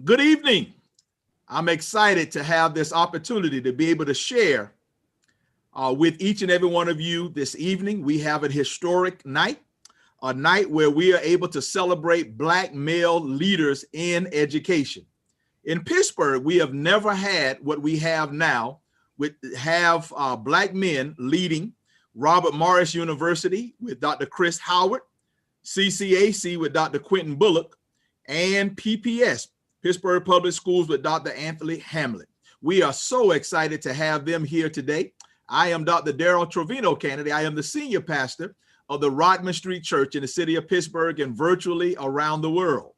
Good evening. I'm excited to have this opportunity to be able to share with each and every one of you this evening. We have a historic night, a night where we are able to celebrate Black male leaders in education. In Pittsburgh, we have never had what we have now, with Black men leading Robert Morris University with Dr. Chris Howard, CCAC with Dr. Quintin Bullock, and PPS, Pittsburgh Public Schools with Dr. Anthony Hamlet. We are so excited to have them here today. I am Dr. Darrell Trevino Kennedy. I am the senior pastor of the Rodman Street Church in the city of Pittsburgh and virtually around the world.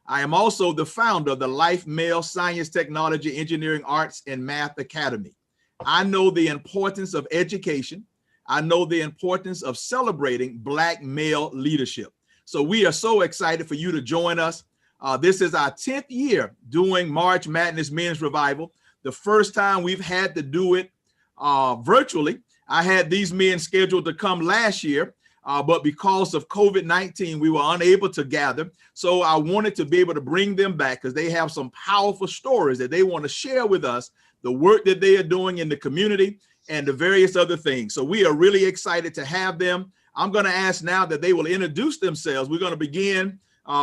I am also the founder of the Life Male Science, Technology, Engineering, Arts, and Math Academy. I know the importance of education. I know the importance of celebrating Black male leadership. So we are so excited for you to join us. This is our 10th year doing March Madness Men's Revival. The first time we've had to do it virtually. I had these men scheduled to come last year, but because of COVID-19, we were unable to gather. So I wanted to be able to bring them back because they have some powerful stories that they want to share with us, the work that they are doing in the community and the various other things. So we are really excited to have them. I'm going to ask now that they will introduce themselves. We're going to begin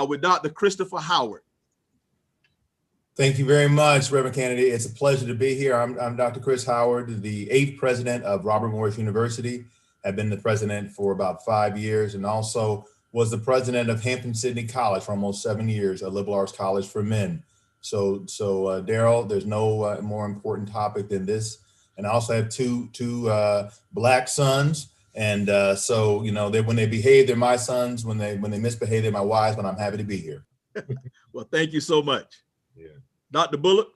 with Dr. Christopher Howard. Thank you very much, Reverend Kennedy. It's a pleasure to be here. I'm Dr. Chris Howard, the 8th president of Robert Morris University. I've been the president for about 5 years and also was the president of Hampton-Sydney College for almost 7 years, a liberal arts college for men. So Darrell, there's no more important topic than this. And I also have two Black sons. And so, you know, when they behave, they're my sons. When they misbehave, they're my wives, but I'm happy to be here. Well, thank you so much. Yeah. Dr. Bullock.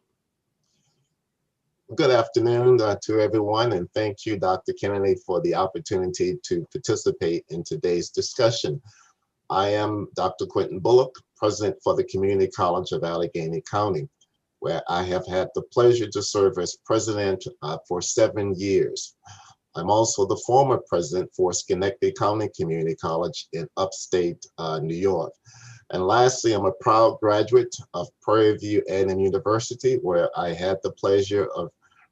Good afternoon to everyone, and thank you, Dr. Kennedy, for the opportunity to participate in today's discussion. I am Dr. Quintin Bullock, president for the Community College of Allegheny County, where I have had the pleasure to serve as president for 7 years. I'm also the former president for Schenectady County Community College in upstate New York. And lastly, I'm a proud graduate of Prairie View A&M University, where I had the pleasure of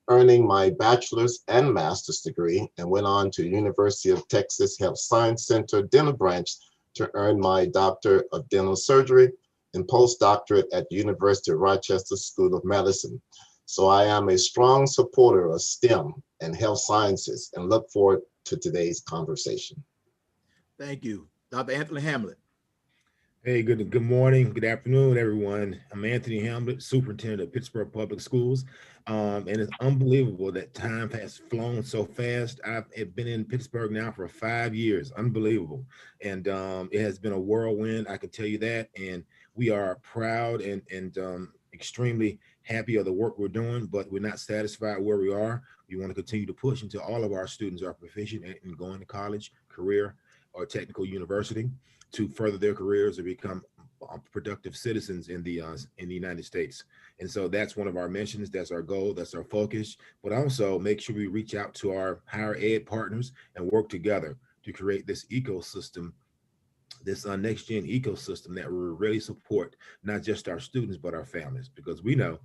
earning my bachelor's and master's degree and went on to University of Texas Health Science Center Dental Branch to earn my Doctor of Dental Surgery and postdoctorate at the University of Rochester School of Medicine. So I am a strong supporter of STEM and health sciences and look forward to today's conversation. Thank you. Dr. Anthony Hamlet. Hey, good morning, good afternoon, everyone. I'm Anthony Hamlet, superintendent of Pittsburgh Public Schools. And it's unbelievable that time has flown so fast. I've been in Pittsburgh now for 5 years, unbelievable. And it has been a whirlwind, I can tell you that. And we are proud and extremely happy of the work we're doing, but we're not satisfied where we are. We want to continue to push until all of our students are proficient in going to college, career, or technical university to further their careers or become productive citizens in the United States. And so that's one of our missions. That's our goal. That's our focus. But also make sure we reach out to our higher ed partners and work together to create this ecosystem, this next gen ecosystem that will really support not just our students, but our families. Because we know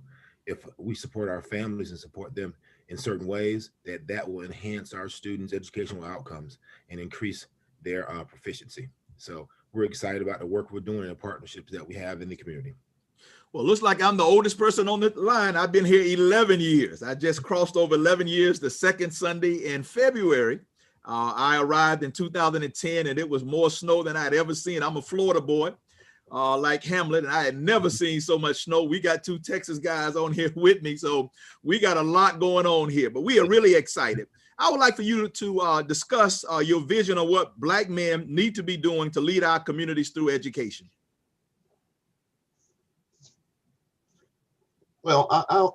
if we support our families and support them in certain ways, that will enhance our students' educational outcomes and increase their proficiency. So we're excited about the work we're doing and the partnerships that we have in the community. Well, looks like I'm the oldest person on the line. I've been here 11 years. I just crossed over 11 years the second Sunday in February. I arrived in 2010 and it was more snow than I'd ever seen. I'm a Florida boy, like Hamlet, and I had never seen so much snow. We got 2 Texas guys on here with me, so we got a lot going on here, but we are really excited. I would like for you to discuss your vision of what Black men need to be doing to lead our communities through education. Well,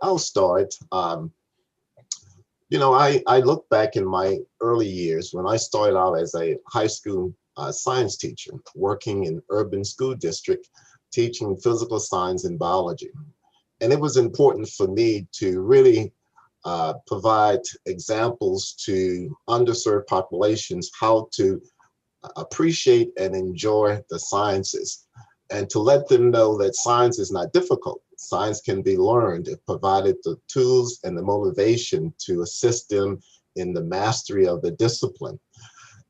I'll start. You know, I look back in my early years when I started out as a high school science teacher, working in urban school district, teaching physical science and biology. And it was important for me to really provide examples to underserved populations how to appreciate and enjoy the sciences. and to let them know that science is not difficult. Science can be learned if provided the tools and the motivation to assist them in the mastery of the discipline.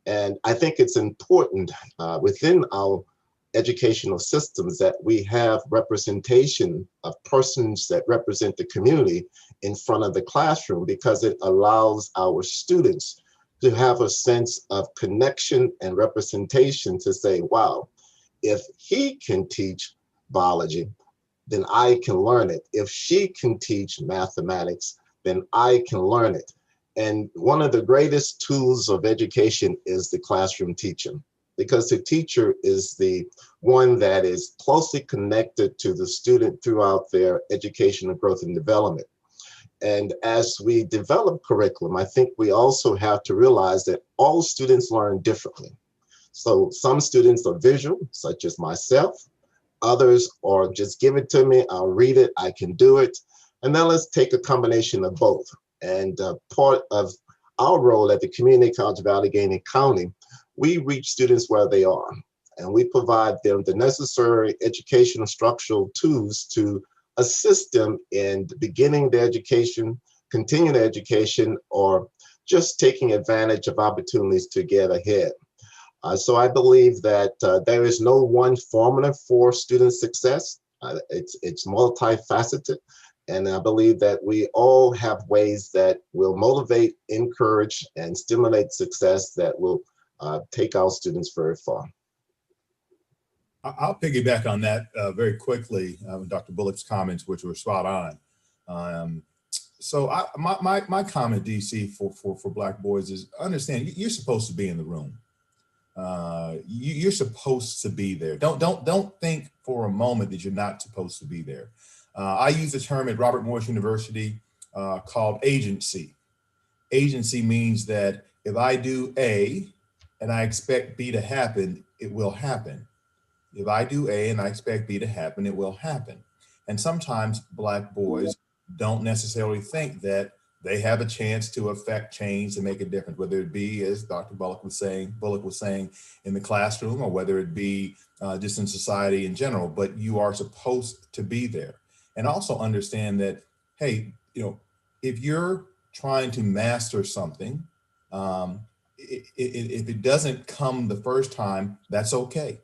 And I think it's important within our educational systems that we have representation of persons that represent the community in front of the classroom, because it allows our students to have a sense of connection and representation to say, wow, if he can teach biology, then I can learn it. If she can teach mathematics, then I can learn it. And one of the greatest tools of education is the classroom teacher, because the teacher is the one that is closely connected to the student throughout their educational growth and development. And as we develop curriculum, I think we also have to realize that all students learn differently. So some students are visual, such as myself. Others are just give it to me, I'll read it, I can do it. And then let's take a combination of both. And part of our role at the Community College of Allegheny County, we reach students where they are, and we provide them the necessary educational structural tools to assist them in beginning their education, continuing their education, or just taking advantage of opportunities to get ahead. So I believe that there is no one formula for student success. It's multifaceted. And I believe that we all have ways that will motivate, encourage, and stimulate success that will take our students very far. I'll piggyback on that very quickly, Dr. Bullock's comments, which were spot on. So my comment, DC, for Black boys is understand you're supposed to be in the room. You're supposed to be there. Don't think for a moment that you're not supposed to be there. I use a term at Robert Morris University called agency. Agency means that if I do A and I expect B to happen, it will happen. If I do A and I expect B to happen, it will happen. And sometimes Black boys don't necessarily think that they have a chance to affect change and make a difference, whether it be, as Dr. Bullock was saying, in the classroom, or whether it be just in society in general, but you are supposed to be there. And also understand that, hey, if you're trying to master something, if it doesn't come the first time, that's okay.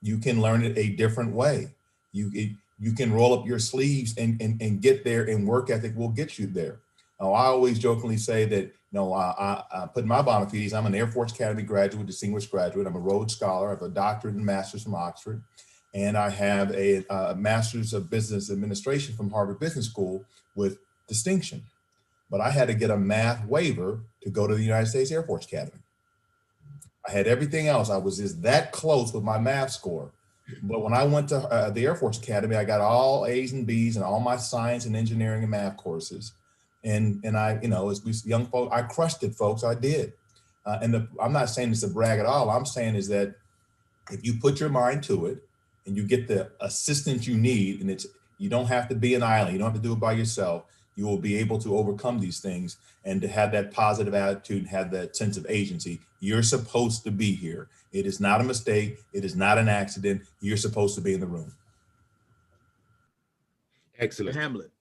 You can learn it a different way. You can roll up your sleeves and get there, and work ethic will get you there. Now, I always jokingly say that, I put in my bona fides, I'm an Air Force Academy graduate, distinguished graduate. I'm a Rhodes Scholar. I have a doctorate and master's from Oxford. And I have a master's of business administration from Harvard Business School with distinction. But I had to get a math waiver to go to the United States Air Force Academy. I had everything else. I was just that close with my math score. But when I went to the Air Force Academy, I got all A's and B's and all my science and engineering and math courses. And I, as we young folks, I crushed it, folks. I did. I'm not saying it's a brag at all. I'm saying is that if you put your mind to it and you get the assistance you need, and you don't have to be an island, you don't have to do it by yourself, you will be able to overcome these things, and to have that positive attitude and have that sense of agency. You're supposed to be here. It is not a mistake. It is not an accident. You're supposed to be in the room. Excellent. Hamlet.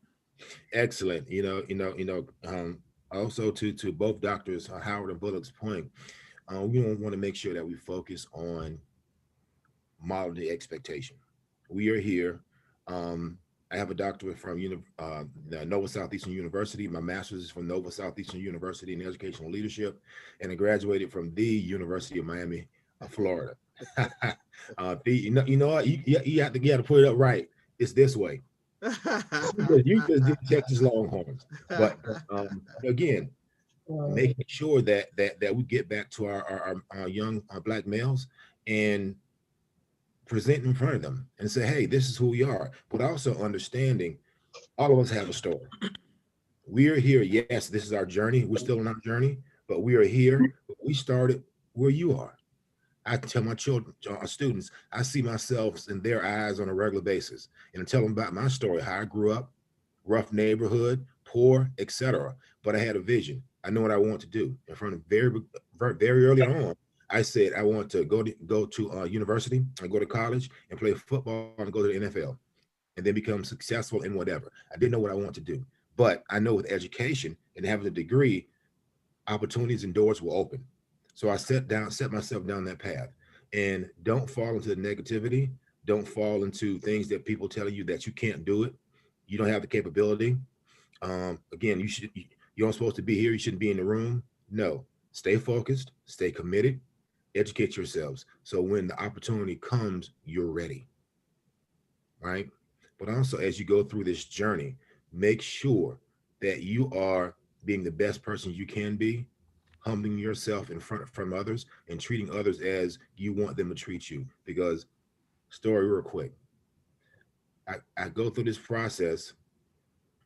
Excellent. Also to both doctors, Howard and Bullock's point, we want to make sure that we focus on modeling the expectation. We are here. I have a doctorate from Nova Southeastern University. My master's is from Nova Southeastern University in educational leadership, and I graduated from the University of Miami, Florida. You know what? You have to put it up right. It's this way. You just did Texas Longhorns, but again, making sure that we get back to our young Black males and present in front of them and say, hey, this is who we are, but also understanding all of us have a story. We are here. Yes, this is our journey. We're still on our journey, but we are here. We started where you are. I tell my children, our students, I see myself in their eyes on a regular basis, and I tell them about my story, how I grew up, rough neighborhood, poor, etc. But I had a vision. I know what I want to do. In front of very early on, I said I want to go to university, and go to college, and play football, and go to the NFL, and then become successful in whatever. I didn't know what I want to do, but I know with education and having a degree, opportunities and doors will open. So I set myself down that path, and don't fall into the negativity. Don't fall into things that people tell you that you can't do it. You don't have the capability. Again, you aren't supposed to be here. You shouldn't be in the room. No, stay focused, stay committed, educate yourselves. So when the opportunity comes, you're ready, right? But also, as you go through this journey, make sure that you are being the best person you can be, humbling yourself in front from others, and treating others as you want them to treat you. Because, story real quick, I go through this process,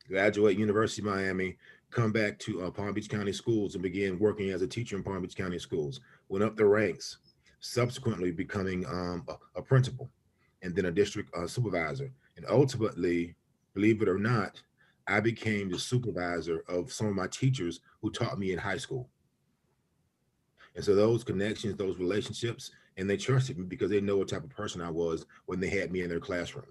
graduate University of Miami, come back to Palm Beach County Schools and begin working as a teacher in Palm Beach County Schools. Went up the ranks, subsequently becoming a principal, and then a district supervisor. And ultimately, believe it or not, I became the supervisor of some of my teachers who taught me in high school. And so those connections, those relationships, and they trusted me because they know what type of person I was when they had me in their classroom.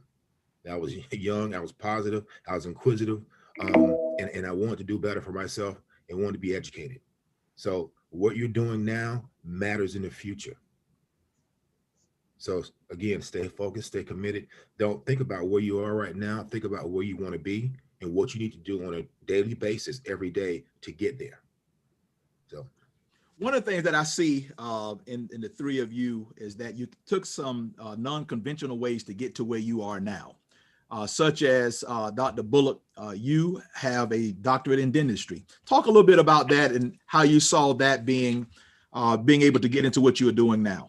I was young, I was positive, I was inquisitive, and I wanted to do better for myself and wanted to be educated. So what you're doing now matters in the future. So again, stay focused, stay committed. Don't think about where you are right now. Think about where you want to be and what you need to do on a daily basis every day to get there. So one of the things that I see in the three of you is that you took some non-conventional ways to get to where you are now, such as Dr. Bullock, you have a doctorate in dentistry. Talk a little bit about that and how you saw that being able to get into what you are doing now.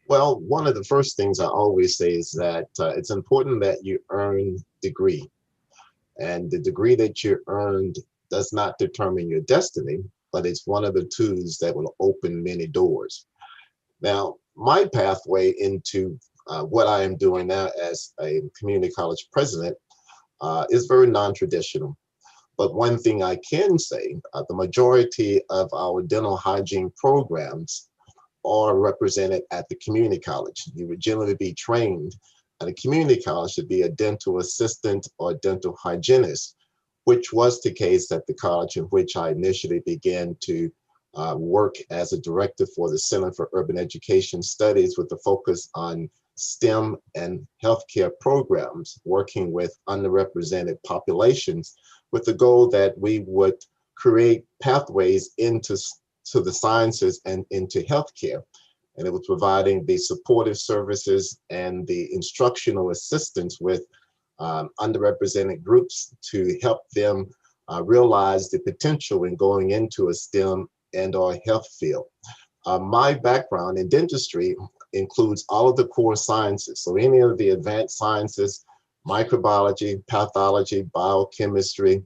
Well, one of the first things I always say is that it's important that you earn degree. And the degree that you earned does not determine your destiny, but it's one of the tools that will open many doors. Now, my pathway into what I am doing now as a community college president is very non-traditional. But one thing I can say, the majority of our dental hygiene programs are represented at the community college. You would generally be trained at a community college to be a dental assistant or dental hygienist, which was the case at the college in which I initially began to work as a director for the Center for Urban Education Studies with a focus on STEM and healthcare programs, working with underrepresented populations with the goal that we would create pathways into the sciences and into healthcare. And it was providing the supportive services and the instructional assistance with underrepresented groups to help them realize the potential in going into a STEM and or health field. My background in dentistry includes all of the core sciences. So any of the advanced sciences, microbiology, pathology, biochemistry,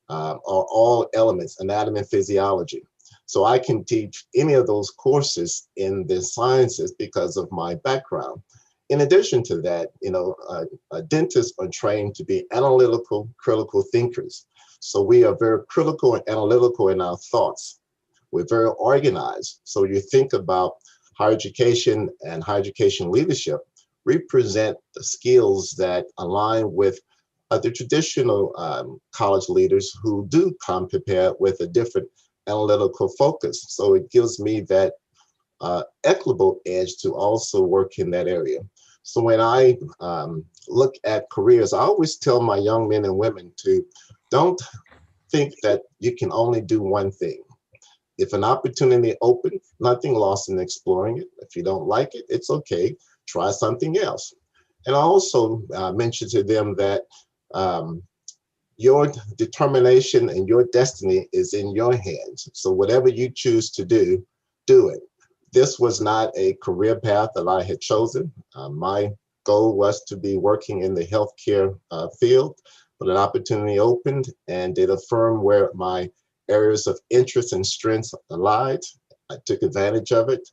are all elements, anatomy and physiology. So I can teach any of those courses in the sciences because of my background. In addition to that, dentists are trained to be analytical, critical thinkers. So we are very critical and analytical in our thoughts. We're very organized. So you think about higher education and higher education leadership represent the skills that align with the traditional college leaders who do come prepared with a different analytical focus. So it gives me that equitable edge to also work in that area. So when I look at careers, I always tell my young men and women to don't think that you can only do one thing. If an opportunity opens, nothing lost in exploring it. If you don't like it, it's okay. Try something else. And I also mention to them that your determination and your destiny is in your hands. So whatever you choose to do, do it. This was not a career path that I had chosen. My goal was to be working in the healthcare field, but an opportunity opened and it affirmed where my areas of interest and strengths lied. I took advantage of it.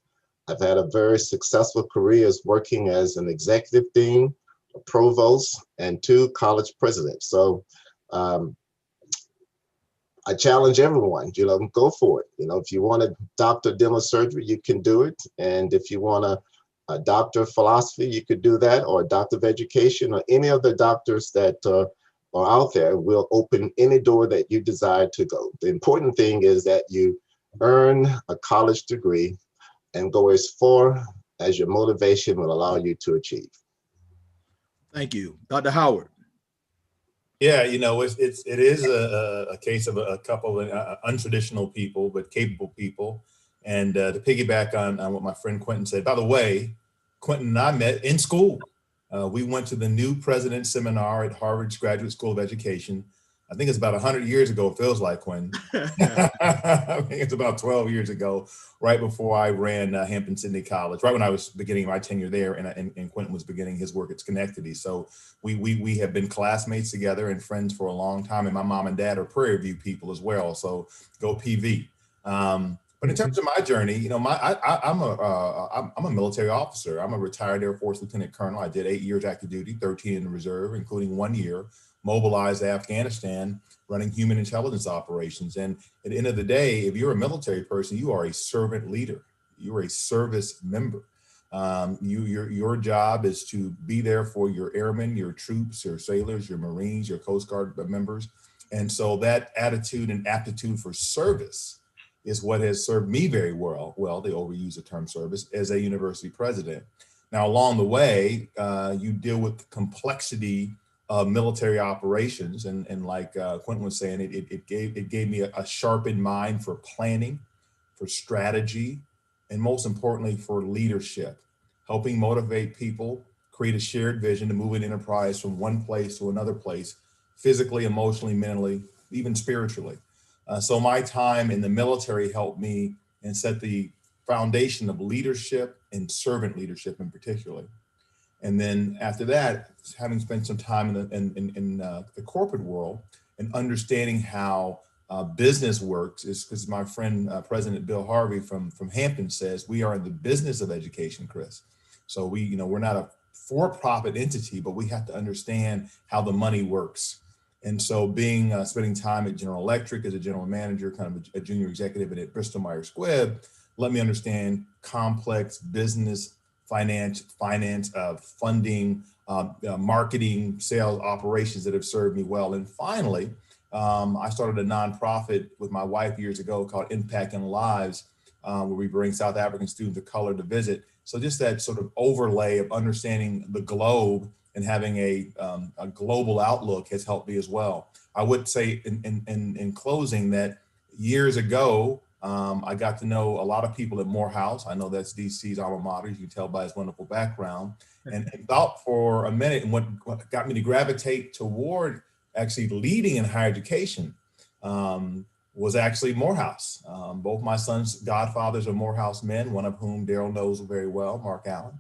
I've had a very successful career as working as an executive dean, a provost, and 2 college presidents. So I challenge everyone, go for it. If you want a doctor of dental surgery, you can do it. And if you want a doctor of philosophy, you could do that, or a doctor of education, or any of the doctors that are out there will open any door that you desire to go. The important thing is that you earn a college degree and go as far as your motivation will allow you to achieve. Thank you. Dr. Howard. Yeah, it is a case of a couple of untraditional people, but capable people. And to piggyback on what my friend Quentin said, by the way, Quentin and I met in school. We went to the new president seminar at Harvard's Graduate School of Education. I think it's about 100 years ago, it feels like, Quentin. I think it's about 12 years ago, right before I ran Hampton-Sydney College, right when I was beginning my tenure there, and Quentin was beginning his work at Schenectady. So we have been classmates together and friends for a long time, and my mom and dad are Prairie View people as well, so go PV. But in terms of my journey, I'm a military officer. I'm a retired Air Force Lieutenant Colonel. I did 8 years active duty, 13 in the reserve, including 1 year mobilized to Afghanistan, running human intelligence operations. And at the end of the day, if you're a military person, you are a servant leader. You're a service member. Your job is to be there for your airmen, your troops, your sailors, your Marines, your Coast Guard members. And so that attitude and aptitude for service is what has served me very well. Well, they overuse the term service as a university president. Now, along the way, you deal with the complexity of military operations, and like Quentin was saying, it gave me a sharpened mind for planning, for strategy, and most importantly for leadership, helping motivate people, create a shared vision to move an enterprise from one place to another place, physically, emotionally, mentally, even spiritually. So my time in the military helped me and set the foundation of leadership and servant leadership in particular. And then after that, having spent some time in the corporate world and understanding how business works, is because my friend President Bill Harvey from Hampton says we are in the business of education, Chris. So we're not a for-profit entity, but we have to understand how the money works. And so spending time at General Electric as a general manager, kind of a junior executive at Bristol Myers Squibb, let me understand complex business finance, funding, marketing, sales, operations that have served me well. And finally, I started a nonprofit with my wife years ago called Impacting Lives, where we bring South African students of color to visit. So just that sort of overlay of understanding the globe and having a global outlook has helped me as well. I would say in closing that years ago, I got to know a lot of people at Morehouse. I know that's DC's alma mater, you can tell by his wonderful background, and thought for a minute, and what got me to gravitate toward actually leading in higher education was actually Morehouse. Both my sons' godfathers are Morehouse men, one of whom Daryl knows very well, Mark Allen.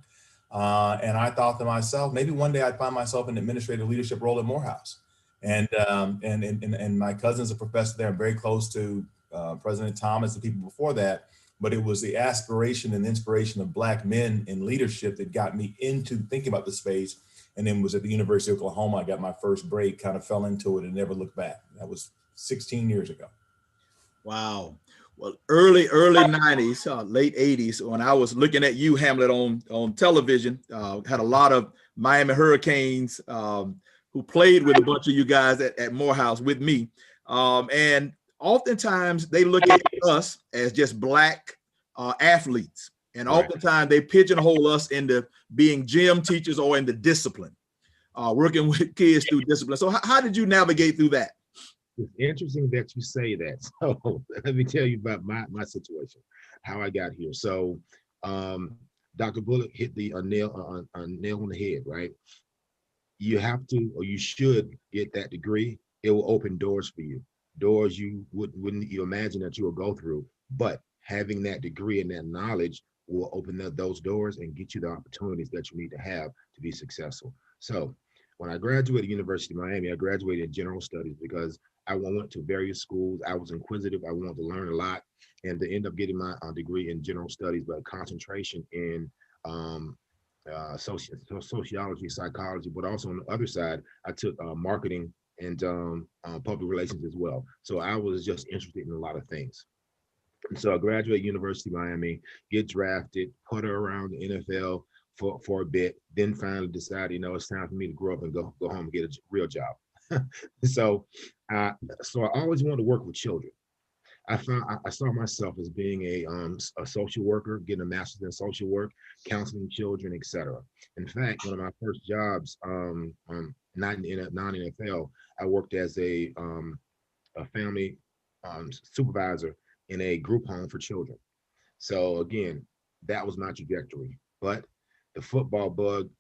And I thought to myself, maybe one day I'd find myself in an administrative leadership role at Morehouse. And my cousin's a professor there. I'm very close to President Thomas and people before that, but it was the aspiration and inspiration of Black men in leadership that got me into thinking about the space. And then was at the University of Oklahoma. I got my first break, kind of fell into it and never looked back. That was 16 years ago. Wow. Well, early 90s, late 80s, when I was looking at you, Hamlet, on television, had a lot of Miami Hurricanes who played with a bunch of you guys at Morehouse with me. And oftentimes they look at us as just Black athletes. And oftentimes they pigeonhole us into being gym teachers or into discipline, working with kids through discipline. So how did you navigate through that? It's interesting that you say that. So let me tell you about my situation, how I got here. So Dr. Bullock hit the nail on the head, right? You have to, or you should get that degree. It will open doors for you, doors you wouldn't you imagine that you will go through. But having that degree and that knowledge will open up those doors and get you the opportunities that you need to have to be successful. So when I graduated University of Miami, I graduated in general studies because I went to various schools. I was inquisitive. I wanted to learn a lot, and to end up getting my degree in general studies, but concentration in sociology, psychology. But also on the other side, I took marketing and public relations as well. So I was just interested in a lot of things. And so I graduate University of Miami, get drafted, putter around the NFL for a bit, then finally decide, it's time for me to grow up and go home and get a real job. so, so I always wanted to work with children. I saw myself as being a social worker, getting a master's in social work, counseling children, etc. In fact, one of my first jobs, not in non-NFL, I worked as a family supervisor in a group home for children. So again, that was my trajectory. But the football bug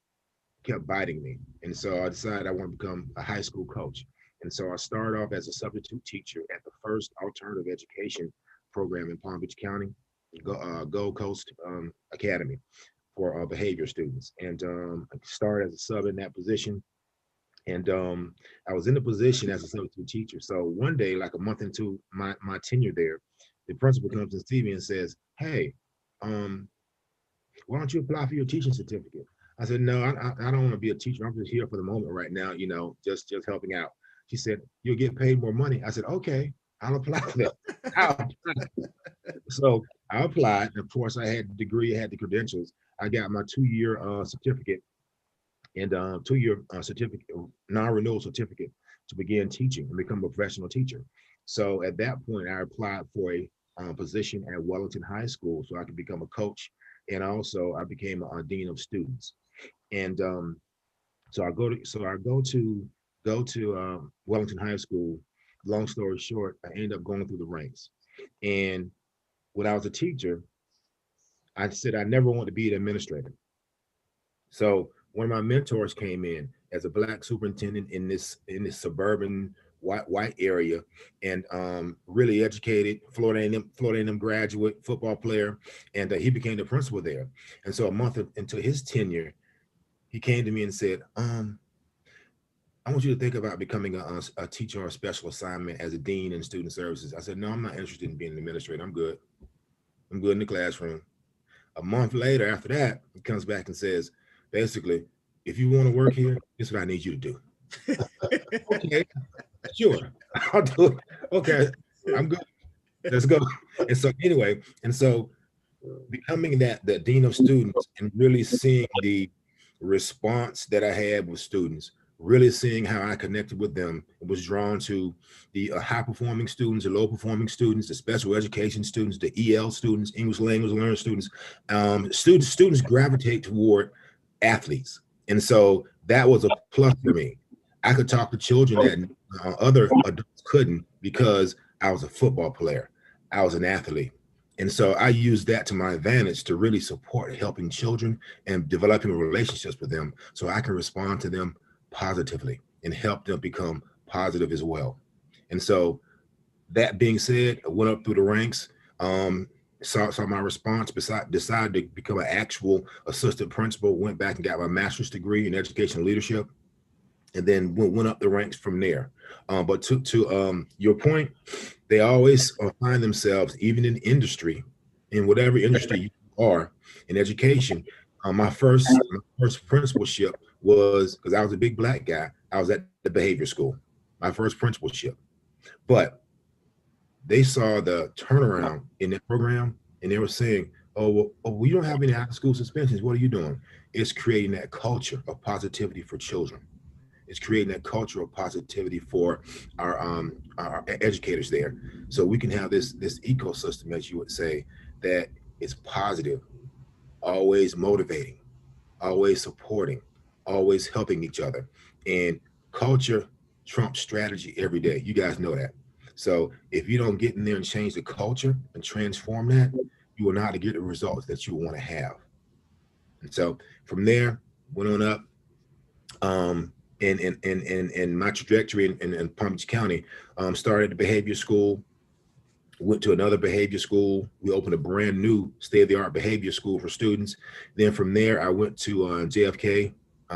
kept biting me. And so I decided I want to become a high school coach. And so I started off as a substitute teacher at the first alternative education program in Palm Beach County, Gold Coast Academy for behavior students. And I started as a sub in that position. And I was in the position as a substitute teacher. So one day, like a month into my tenure there, the principal comes and sees me and says, "Hey, why don't you apply for your teaching certificate?" I said, "No, I don't want to be a teacher. I'm just here for the moment right now, just helping out." She said, "You'll get paid more money." I said, "Okay, I'll apply for that." I'll apply. So I applied. And of course, I had the degree, I had the credentials. I got my 2-year certificate and 2-year certificate, non-renewal certificate to begin teaching and become a professional teacher. So at that point, I applied for a position at Wellington High School so I could become a coach. And also I became a dean of students. And so I go to Wellington High School. Long story short, I ended up going through the ranks. And when I was a teacher, I said I never want to be an administrator. So one of my mentors came in as a Black superintendent in this suburban white area, and really educated Florida A&M graduate, football player, and he became the principal there. And so a month into his tenure, he came to me and said, "I want you to think about becoming a teacher or a special assignment as a dean in student services." I said, "No, I'm not interested in being an administrator. I'm good. I'm good in the classroom." A month later, after that, he comes back and says, basically, "If you want to work here, this is what I need you to do." Okay, sure, I'll do it. Okay, I'm good. Let's go. And so anyway, becoming the dean of students and really seeing the response that I had with students, really seeing how I connected with them, was drawn to the high performing students, the low performing students, the special education students, the EL students, English language learner students. Students gravitate toward athletes, and so that was a plus for me. I could talk to children that other adults couldn't because I was a football player, I was an athlete. And so I use that to my advantage to really support helping children and developing relationships with them so I can respond to them positively and help them become positive as well. And so that being said, I went up through the ranks, saw my response, decided to become an actual assistant principal, went back and got my master's degree in education leadership, and then went up the ranks from there. But to your point, they always find themselves, even in industry, in whatever industry you are in education. My first principalship was, because I was a big Black guy, I was at the behavior school, my first principalship. But they saw the turnaround in the program, and they were saying, "Oh, well, we don't have any out of school suspensions. What are you doing?" It's creating that culture of positivity for children. It's creating that culture of positivity for our educators there, so we can have this ecosystem, as you would say, that is positive, always motivating, always supporting, always helping each other. And culture trumps strategy every day. You guys know that. So if you don't get in there and change the culture and transform that, you will not get the results that you want to have. And so from there, went on up. And my trajectory in Palm Beach County, started the behavior school, went to another behavior school. We opened a brand new state-of-the-art behavior school for students. Then from there, I went to JFK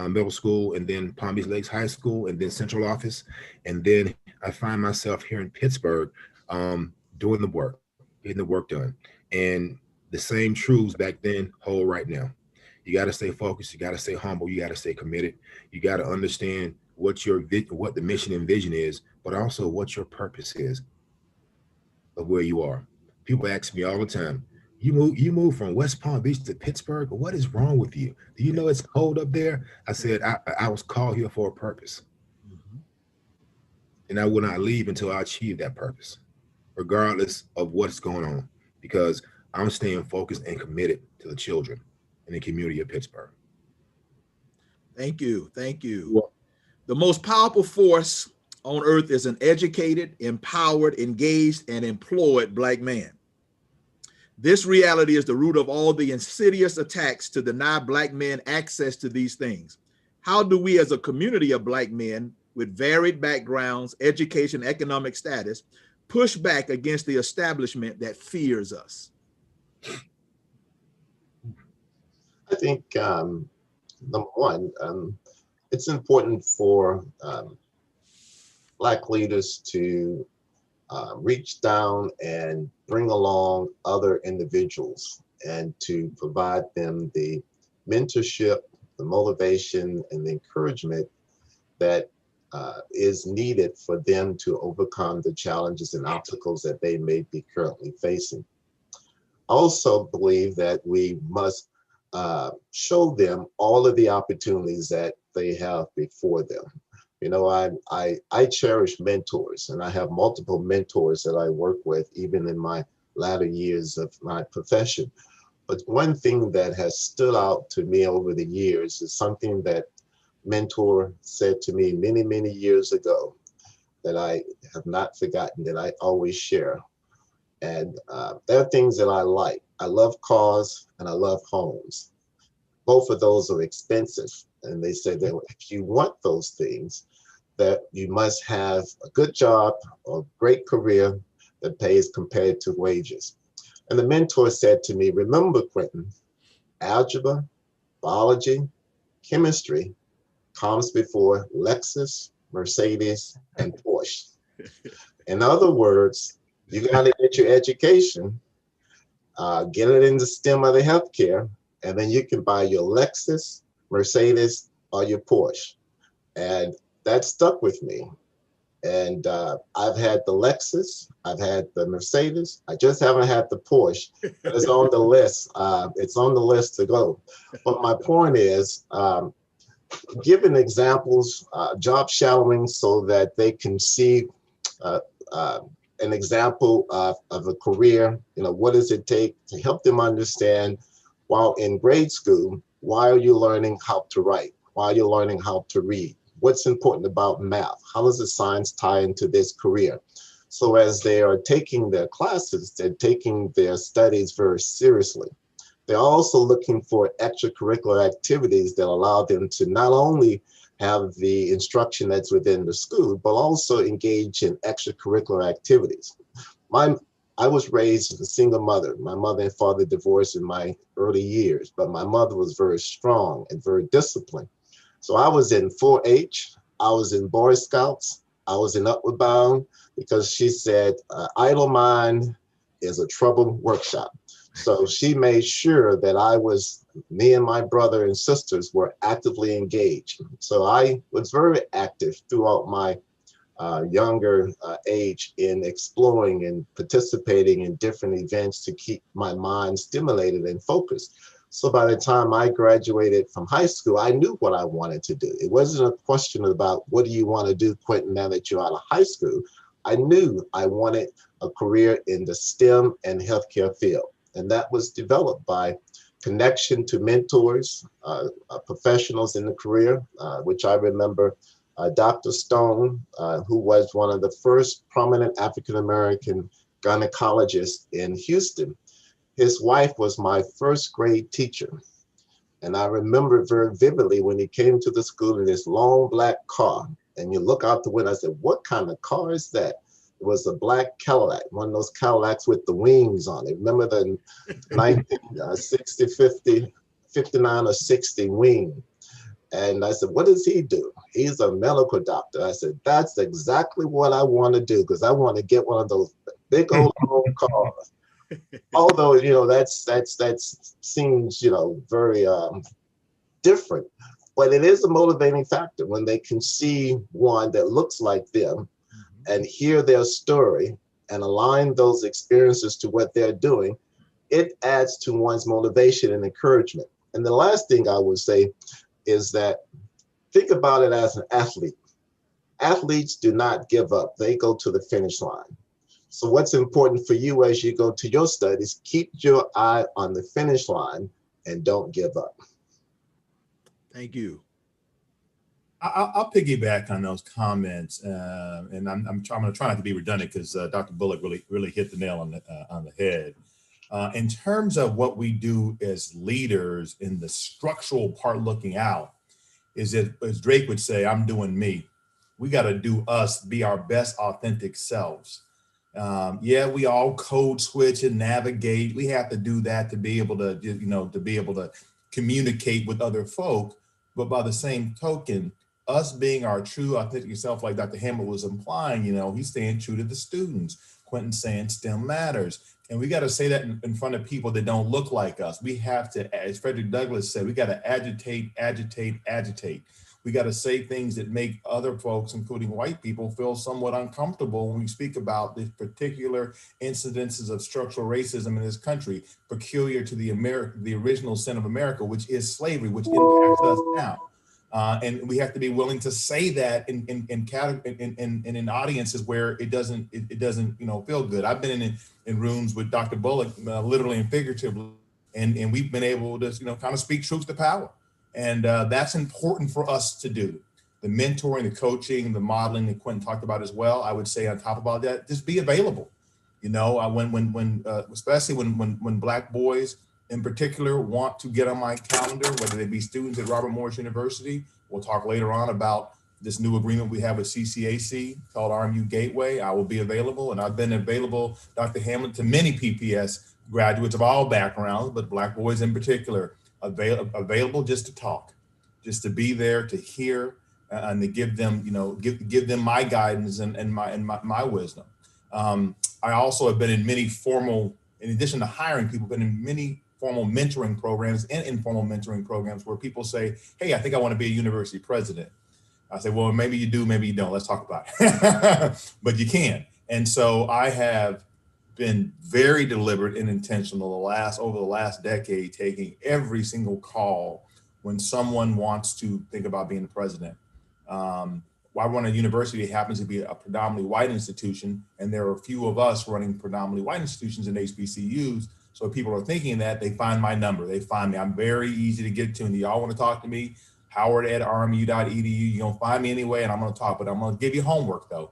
Middle School, and then Palm Beach Lakes High School, and then Central Office. And then I find myself here in Pittsburgh, doing the work, getting the work done. And the same truths back then hold right now. You got to stay focused. You got to stay humble. You got to stay committed. You got to understand what what the mission and vision is, but also what your purpose is of where you are. People ask me all the time, you move from West Palm Beach to Pittsburgh. What is wrong with you? Do you know it's cold up there? I said, I was called here for a purpose. Mhm. And I will not leave until I achieve that purpose, regardless of what's going on, because I'm staying focused and committed to the children in the community of Pittsburgh. Thank you. Thank you. Well, The most powerful force on earth is an educated, empowered, engaged, and employed Black man. This reality is the root of all the insidious attacks to deny Black men access to these things. How do we, as a community of Black men with varied backgrounds, education, economic status, push back against the establishment that fears us? I think number one, it's important for Black leaders to reach down and bring along other individuals and to provide them the mentorship, the motivation, and the encouragement that is needed for them to overcome the challenges and obstacles that they may be currently facing. I also believe that we must show them all of the opportunities that they have before them. You know, I cherish mentors, and I have multiple mentors that I work with, even in my latter years of my profession. But one thing that has stood out to me over the years is something that mentor said to me many, many years ago that I have not forgotten, that I always share. And there are things that I like. I love cars and I love homes. Both of those are expensive. And they said that if you want those things, that you must have a good job or great career that pays competitive wages. And the mentor said to me, remember, Quentin, algebra, biology, chemistry comes before Lexus, Mercedes, and Porsche. In other words, you got to get your education, get it in the STEM of the healthcare, and then you can buy your Lexus, Mercedes, or your Porsche. And that stuck with me. And I've had the Lexus, I've had the Mercedes, I just haven't had the Porsche. But it's on the list. It's on the list to go. But my point is, giving examples, job shadowing, so that they can see an example of a career. You know, what does it take to help them understand while in grade school, why are you learning how to write? Why are you learning how to read? What's important about math? How does the science tie into this career? So as they are taking their classes, they're taking their studies very seriously. They're also looking for extracurricular activities that allow them to not only have the instruction that's within the school, but also engage in extracurricular activities. I was raised as a single mother. My mother and father divorced in my early years, but my mother was very strong and very disciplined. So I was in 4-H, I was in Boy Scouts, I was in Upward Bound, because she said, idle mind is a troubled workshop. So she made sure that me and my brother and sisters were actively engaged. So I was very active throughout my younger age in exploring and participating in different events to keep my mind stimulated and focused. So by the time I graduated from high school, I knew what I wanted to do. It wasn't a question about what do you want to do, Quentin, now that you're out of high school. I knew I wanted a career in the STEM and healthcare field. And that was developed by connection to mentors, professionals in the career, which I remember Dr. Stone, who was one of the first prominent African-American gynecologists in Houston. His wife was my first grade teacher. And I remember very vividly when he came to the school in this long black car, and you look out the window, I said, what kind of car is that? It was a black Cadillac, one of those Cadillacs with the wings on it. Remember the 1960, 50, 59 or 60 wing. And I said, what does he do? He's a medical doctor. I said, that's exactly what I want to do, because I want to get one of those big old cars. Although, you know, that seems, you know, very different. But it is a motivating factor when they can see one that looks like them and hear their story and align those experiences to what they're doing. It adds to one's motivation and encouragement. And the last thing I would say is that think about it as an athlete. Athletes do not give up. They go to the finish line. So what's important for you as you go to your studies, keep your eye on the finish line and don't give up. Thank you. I'll piggyback on those comments, and I'm going to try not to be redundant because Dr. Bullock really hit the nail on the head. In terms of what we do as leaders in the structural part looking out, is that, as Drake would say, I'm doing me. We got to do us, be our best authentic selves. Yeah, we all code switch and navigate. We have to do that to be able to, to be able to communicate with other folk. But by the same token, us being our true authentic self, like Dr. Hamlet was implying, he's staying true to the students. Quentin's saying STEM matters. And we got to say that in front of people that don't look like us. We have to, as Frederick Douglass said, we got to agitate, agitate, agitate. We got to say things that make other folks, including white people, feel somewhat uncomfortable when we speak about the particular incidences of structural racism in this country, peculiar to the original sin of America, which is slavery, which impacts us now. And we have to be willing to say that in audiences where it doesn't feel good. I've been in rooms with Dr. Bullock, literally and figuratively, and we've been able to kind of speak truth to power. And that's important for us to do. The mentoring, the coaching, the modeling that Quentin talked about as well. I would say on top of that, just be available. Especially when Black boys in particular want to get on my calendar, whether they be students at Robert Morris University. We'll talk later on about this new agreement we have with CCAC called RMU Gateway. I will be available, and I've been available, Dr. Hamlet, to many PPS graduates of all backgrounds, but Black boys in particular, available just to talk, just to be there to hear, and to give them, give them my guidance and my wisdom. I also have been in many formal, in addition to hiring people, been in many formal mentoring programs and informal mentoring programs where people say, hey, I think I want to be a university president. I say, well, maybe you do, maybe you don't. Let's talk about it. But you can. And so I have been very deliberate and intentional over the last decade, taking every single call when someone wants to think about being the president. I run a university that happens to be a predominantly white institution, and there are a few of us running predominantly white institutions in HBCUs. So if people are thinking that, they find my number, they find me. I'm very easy to get to, and y'all want to talk to me, howard@rmu.edu. You're gonna find me anyway, and I'm gonna talk, but I'm gonna give you homework though.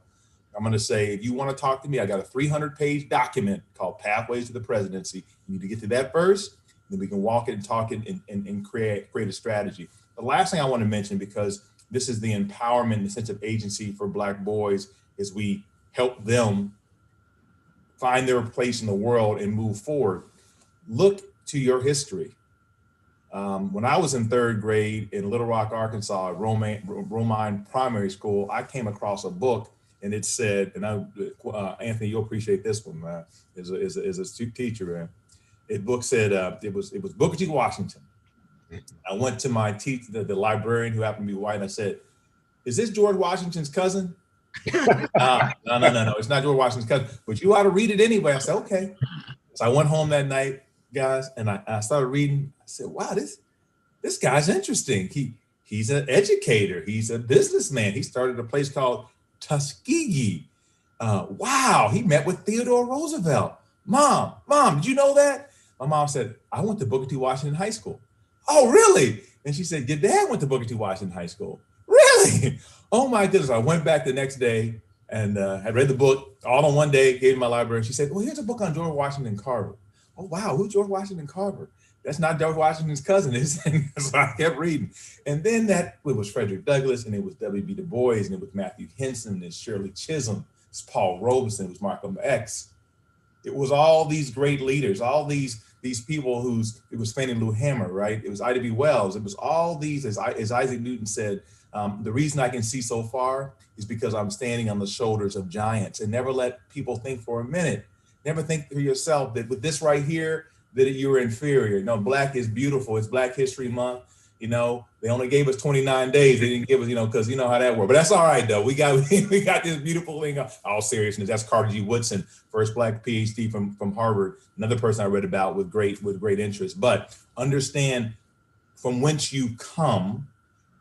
I'm gonna say, if you want to talk to me, I got a 300-page document called Pathways to the Presidency. You need to get to that first, then we can walk it and talk it and create a strategy. The last thing I want to mention, because this is the empowerment, the sense of agency for Black boys, is we help them find their place in the world and move forward. Look to your history. When I was in third grade in Little Rock, Arkansas, at Romine Primary School, I came across a book, and it said, and Anthony, you'll appreciate this one, man, as a teacher, man. The book said, it was Booker T. Washington. I went to my teacher, the librarian who happened to be white, and I said, is this George Washington's cousin? No, it's not George Washington's cousin, but you ought to read it anyway. I said, okay. So I went home that night, guys, and I started reading. I said, wow, this guy's interesting. He's an educator. He's a businessman. He started a place called Tuskegee. Wow, he met with Theodore Roosevelt. Mom, did you know that? My mom said, I went to Booker T. Washington High School. Oh, really? And she said, your dad went to Booker T. Washington High School. Really? Oh my goodness. I went back the next day and I read the book all in one day, gave it to my library. She said, well, here's a book on George Washington Carver. Oh, wow, who's George Washington Carver? That's not George Washington's cousin, is it? So I kept reading. And then it was Frederick Douglass, and it was W.B. Du Bois, and it was Matthew Henson, and Shirley Chisholm, it's Paul Robeson, it was Malcolm X. It was all these great leaders, all these people it was Fannie Lou Hamer, right? It was Ida B. Wells. It was all these, as Isaac Newton said, the reason I can see so far is because I'm standing on the shoulders of giants. And never let people think for a minute. Never think for yourself that with this right here, that you're inferior. No, Black is beautiful. It's Black History Month. you know, they only gave us 29 days. They didn't give us, you know, because you know how that works. But that's all right, though. We got this beautiful thing. All seriousness, that's Carter G. Woodson, first Black PhD from Harvard. Another person I read about with great interest. But understand from whence you come,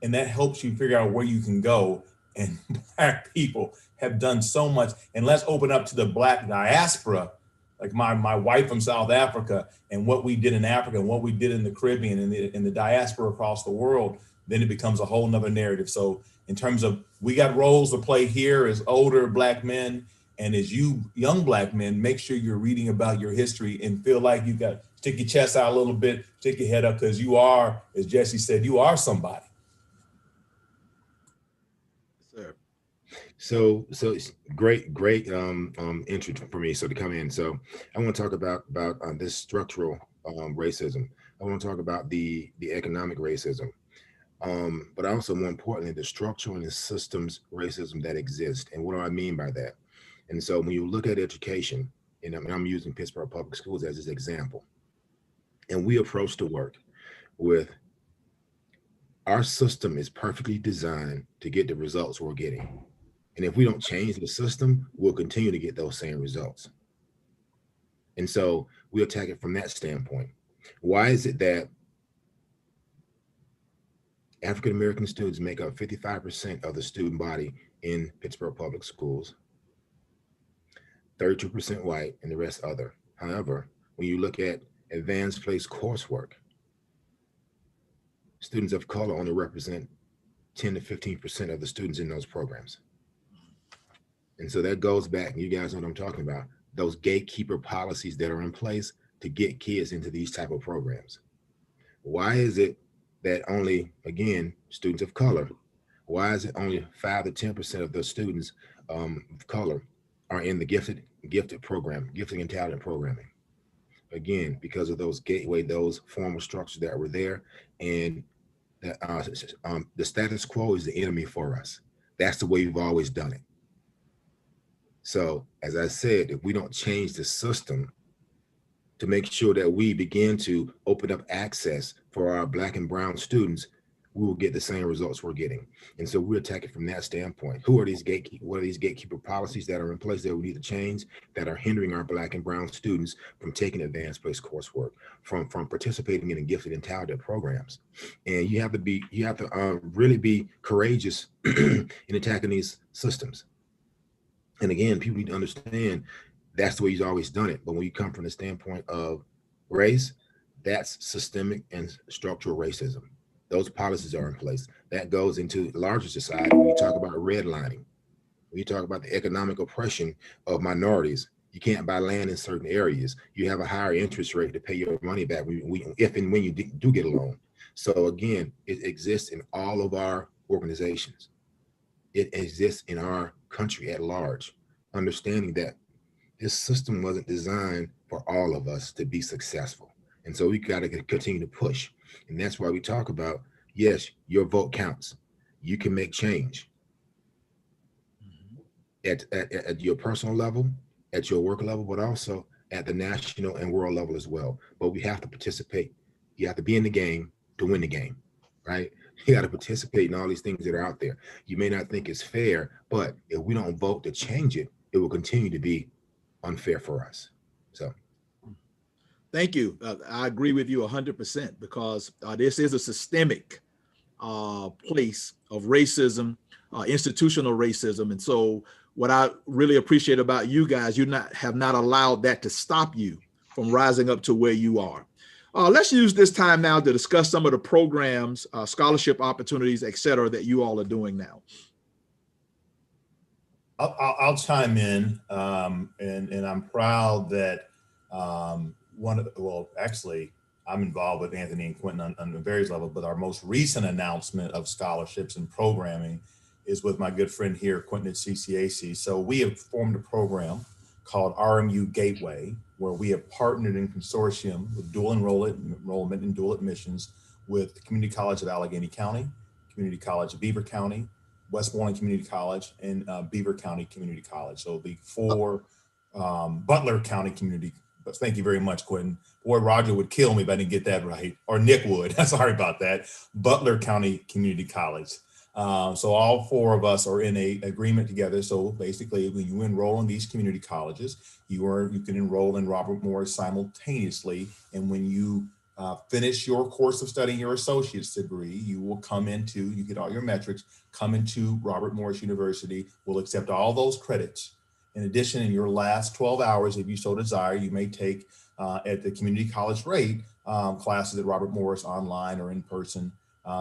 and that helps you figure out where you can go. And Black people have done so much. And let's open up to the Black diaspora, like my wife from South Africa, and what we did in Africa and what we did in the Caribbean and in the diaspora across the world. Then it becomes a whole nother narrative. So in terms of, we got roles to play here as older Black men, and as you young Black men, make sure you're reading about your history and feel like you got, stick your chest out a little bit, stick your head up, because you are, as Jesse said, you are somebody. So it's great entry for me. So to come in, so I want to talk about this structural racism. I want to talk about the economic racism, but also more importantly, the structural and the systems racism that exist. And what do I mean by that? And so when you look at education, and I'm using Pittsburgh Public Schools as an example, and we approach the work with, our system is perfectly designed to get the results we're getting. And if we don't change the system, we'll continue to get those same results. And so we attack it from that standpoint. Why is it that African-American students make up 55% of the student body in Pittsburgh Public Schools, 32% white, and the rest other? However, when you look at advanced place coursework, students of color only represent 10 to 15% of the students in those programs. And so that goes back, and you guys know what I'm talking about, those gatekeeper policies that are in place to get kids into these type of programs. Why is it that only, again, students of color, why is it only 5 to 10% of the students of color are in the gifted program, gifting and talent programming? Again, because of those those formal structures that were there, and the status quo is the enemy for us. That's the way we've always done it. So, as I said, if we don't change the system to make sure that we begin to open up access for our Black and brown students, we will get the same results we're getting. And so we attack it from that standpoint. What are these gatekeeper policies that are in place that we need to change, that are hindering our Black and brown students from taking advanced place coursework, from participating in gifted and talented programs? And you have to really be courageous in attacking these systems. And again, people need to understand that's the way he's always done it. But when you come from the standpoint of race, that's systemic and structural racism. Those policies are in place. That goes into larger society. When you talk about redlining, when you talk about the economic oppression of minorities, you can't buy land in certain areas. You have a higher interest rate to pay your money back if and when you do get a loan. So again, it exists in all of our organizations. It exists in our country at large, understanding that this system wasn't designed for all of us to be successful. And so we got to continue to push. And that's why we talk about, yes, your vote counts. You can make change at your personal level, at your work level, but also at the national and world level as well. But we have to participate. You have to be in the game to win the game, right? You got to participate in all these things that are out there. You may not think it's fair, but if we don't vote to change it, it will continue to be unfair for us. So. Thank you. I agree with you 100% because this is a systemic place of racism, institutional racism. And so what I really appreciate about you guys, you have not allowed that to stop you from rising up to where you are. Let's use this time now to discuss some of the programs, scholarship opportunities, et cetera, that you all are doing now. I'll chime in, and I'm proud that actually, I'm involved with Anthony and Quentin on various levels, but our most recent announcement of scholarships and programming is with my good friend here, Quentin at CCAC. So we have formed a program called RMU Gateway, where we have partnered in consortium with dual enrollment and dual admissions with the Community College of Allegheny County, Community College of Beaver County, Westmoreland Community College, and Beaver County Community College. So the four Butler County Community Thank you very much, Quentin. Boy, Roger would kill me if I didn't get that right, or Nick would. Sorry about that. Butler County Community College. So all four of us are in a agreement together. So basically, when you enroll in these community colleges, you can enroll in Robert Morris simultaneously. And when you finish your course of studying your associate's degree, you will you get all your metrics, come into Robert Morris University. We'll accept all those credits. In addition, in your last 12 hours, if you so desire, you may take at the community college rate classes at Robert Morris online or in person.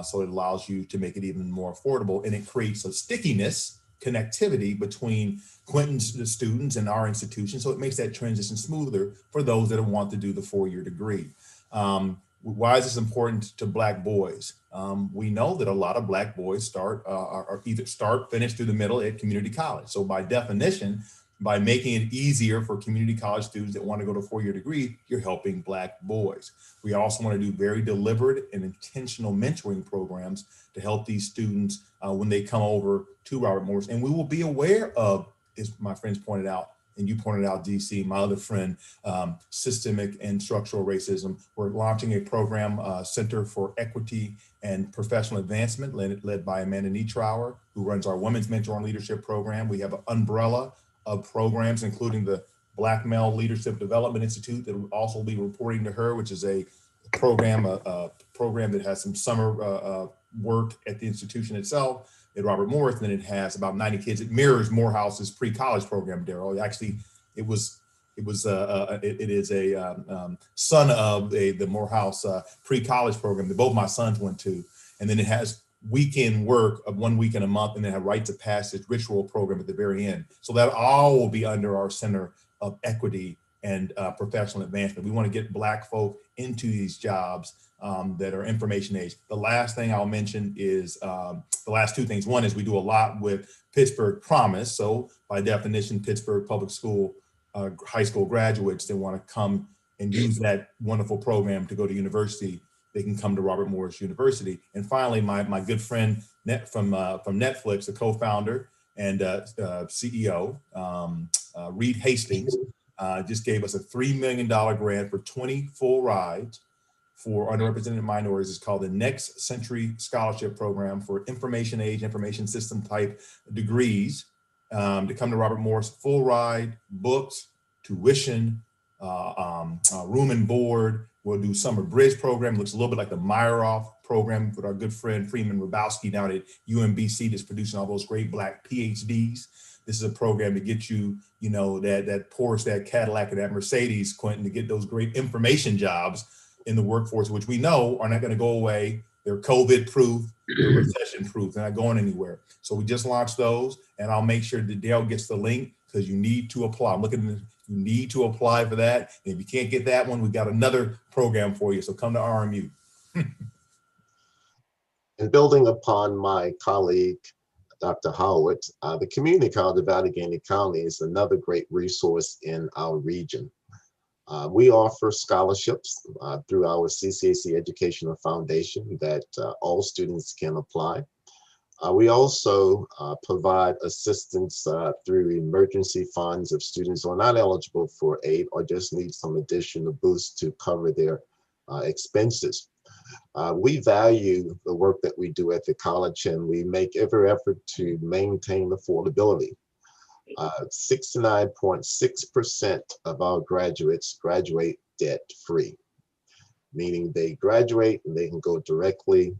So it allows you to make it even more affordable, and it creates a stickiness, connectivity between Quentin's students and our institution. So it makes that transition smoother for those that want to do the 4-year degree. Why is this important to Black boys? We know that a lot of Black boys finish through the middle at community college. So by definition, by making it easier for community college students that want to go to a 4-year degree, you're helping Black boys. We also want to do very deliberate and intentional mentoring programs to help these students when they come over to Robert Morris. And we will be aware of, as my friends pointed out, and you pointed out, DC, my other friend, systemic and structural racism. We're launching a program, Center for Equity and Professional Advancement, led by Amanda Nietrauer, who runs our Women's Mentor and Leadership Program. We have an umbrella of programs, including the Black Male Leadership Development Institute that will also be reporting to her, which is a program that has some summer work at the institution itself at Robert Morris. And then it has about 90 kids. It mirrors Morehouse's pre-college program, Daryl. Actually, it is a son of the Morehouse pre-college program that both my sons went to. And then it has weekend work of 1 week in a month, and then have rites of passage ritual program at the very end. So that all will be under our Center of Equity and Professional Advancement. We want to get Black folk into these jobs that are information age. The last thing I'll mention is the last two things. One is we do a lot with Pittsburgh Promise. So by definition, Pittsburgh Public School high school graduates that want to come and use that wonderful program to go to university, they can come to Robert Morris University. And finally, my good friend from Netflix, the co-founder and CEO, Reed Hastings, just gave us a $3 million grant for 20 full rides for underrepresented minorities. It's called the Next Century Scholarship Program for information age, information system type degrees to come to Robert Morris. Full ride, books, tuition, room and board. We'll do summer bridge program. Looks a little bit like the Meyerhoff program with our good friend Freeman Rabowski down at UMBC that's producing all those great Black PhDs. This is a program to get you, that Porsche, that Cadillac, and that Mercedes, Quentin, to get those great information jobs in the workforce, which we know are not going to go away. They're COVID proof, they're recession proof, they're not going anywhere. So we just launched those, and I'll make sure that Dale gets the link because you need to apply. I'm looking at you need to apply for that. And if you can't get that one, we've got another program for you. So come to RMU. And building upon my colleague, Dr. Howard, the Community College of Allegheny County is another great resource in our region. We offer scholarships through our CCAC Educational Foundation that all students can apply. We also provide assistance through emergency funds if students are not eligible for aid or just need some additional boost to cover their expenses. We value the work that we do at the college, and we make every effort to maintain affordability. 69.6% of our graduates graduate debt-free, meaning they graduate and they can go directly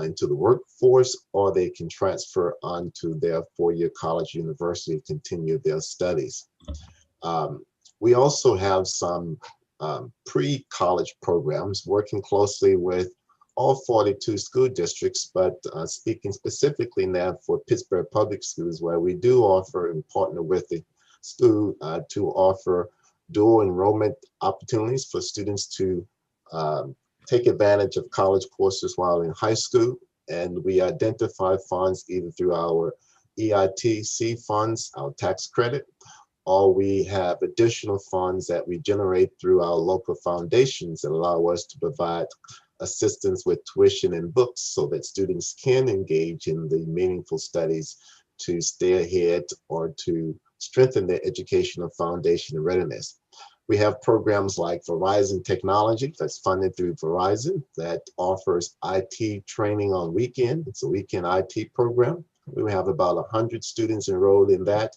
into the workforce, or they can transfer onto their 4-year college university to continue their studies. We also have some pre-college programs working closely with all 42 school districts, but speaking specifically now for Pittsburgh Public Schools, where we do offer and partner with the school to offer dual enrollment opportunities for students to take advantage of college courses while in high school. And we identify funds either through our EITC funds, our tax credit, or we have additional funds that we generate through our local foundations that allow us to provide assistance with tuition and books so that students can engage in the meaningful studies to stay ahead or to strengthen their educational foundation and readiness. We have programs like Verizon Technology that's funded through Verizon that offers IT training on weekend. It's a weekend IT program. We have about 100 students enrolled in that,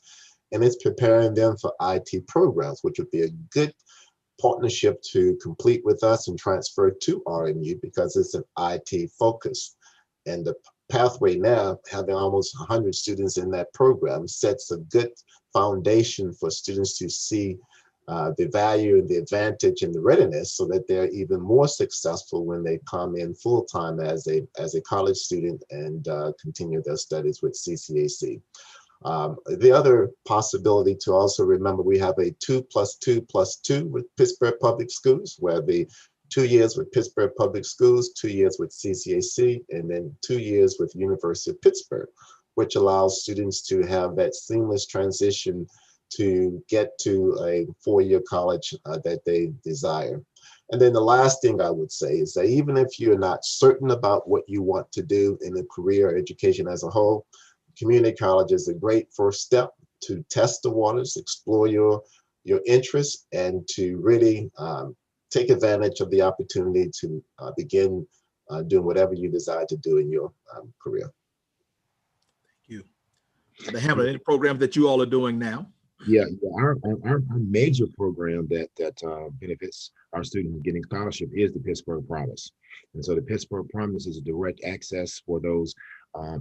and it's preparing them for IT programs, which would be a good partnership to complete with us and transfer to RMU because it's an IT focus. And the pathway now, having almost 100 students in that program, sets a good foundation for students to see the value and the advantage and the readiness so that they're even more successful when they come in full-time as a college student and continue their studies with CCAC. The other possibility to also remember, we have a 2+2+2 with Pittsburgh Public Schools, where the 2 years with Pittsburgh Public Schools, 2 years with CCAC, and then 2 years with University of Pittsburgh, which allows students to have that seamless transition to get to a four-year college that they desire. And then the last thing I would say is that even if you're not certain about what you want to do in a career or education as a whole, community college is a great first step to test the waters, explore your interests, and to really take advantage of the opportunity to begin doing whatever you desire to do in your career. Thank you. The Hamlet, any programs that you all are doing now? Yeah, our major program that benefits our students getting scholarship is the Pittsburgh Promise. And so the Pittsburgh Promise is a direct access for those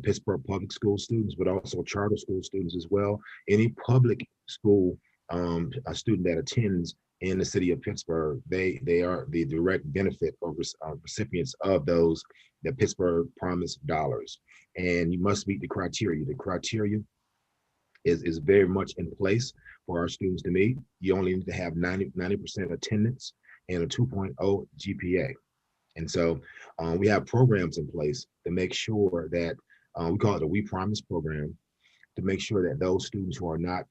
Pittsburgh public school students, but also charter school students as well. Any public school a student that attends in the city of Pittsburgh, they are the direct benefit of recipients of those, the Pittsburgh Promise dollars. And you must meet the criteria. The criteria is very much in place for our students to meet. You only need to have 90% attendance and a 2.0 GPA. And so we have programs in place to make sure that we call it a We Promise program, to make sure that those students who are not